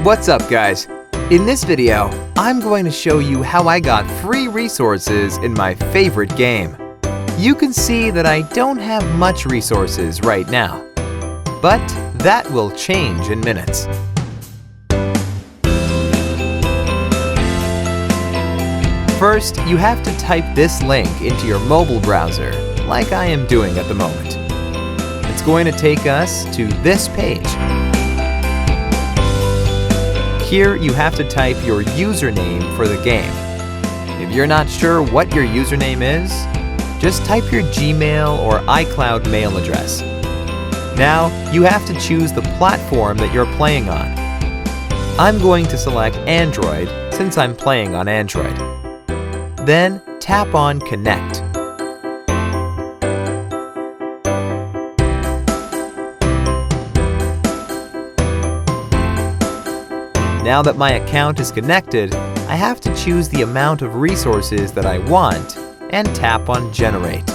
What's up, guys? In this video, I'm going to show you how I got free resources in my favorite game. You can see that I don't have much resources right now, but that will change in minutes. First, you have to type this link into your mobile browser, like I am doing at the moment. It's going to take us to this page. Here, you have to type your username for the game. If you're not sure what your username is, just type your Gmail or iCloud mail address. Now, you have to choose the platform that you're playing on. I'm going to select Android since I'm playing on Android. Then, tap on Connect. Now that my account is connected, I have to choose the amount of resources that I want and tap on Generate.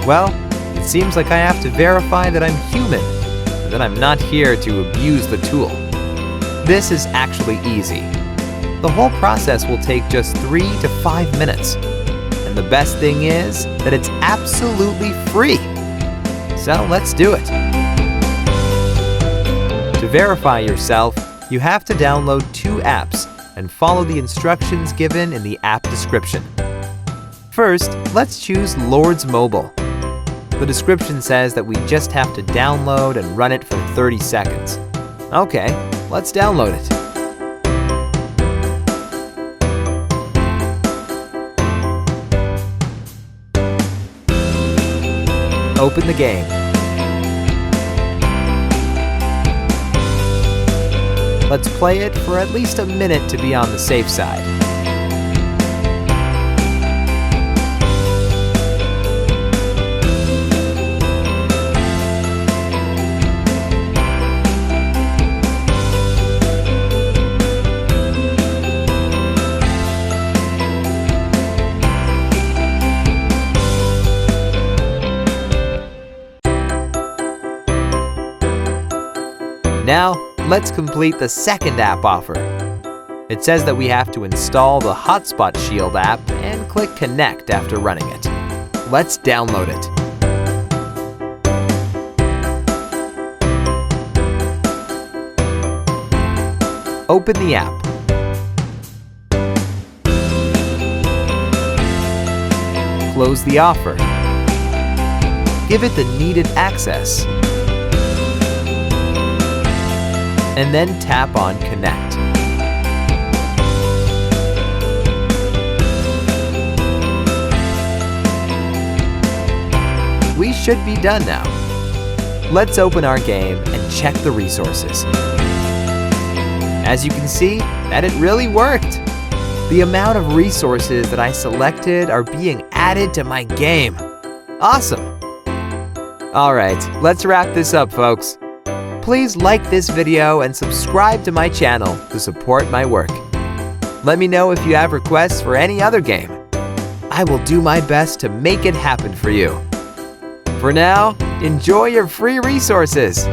Well, it seems like I have to verify that I'm human, and that I'm not here to abuse the tool. This is actually easy. The whole process will take just 3 to 5 minutes. And the best thing is that it's absolutely free. So let's do it. To verify yourself, you have to download 2 apps and follow the instructions given in the app description. First, let's choose Lords Mobile. The description says that we just have to download and run it for 30 seconds. Okay, let's download it. Open the game. Let's play it for at least a minute to be on the safe side. Now, let's complete the second app offer. It says that we have to install the Hotspot Shield app and click Connect after running it. Let's download it. Open the app. Close the offer. Give it the needed access. And then tap on Connect. We should be done now. Let's open our game and check the resources. As you can see, that it really worked. The amount of resources that I selected are being added to my game. Awesome! Alright, let's wrap this up, folks. Please like this video and subscribe to my channel to support my work. Let me know if you have requests for any other game. I will do my best to make it happen for you. For now, enjoy your free resources.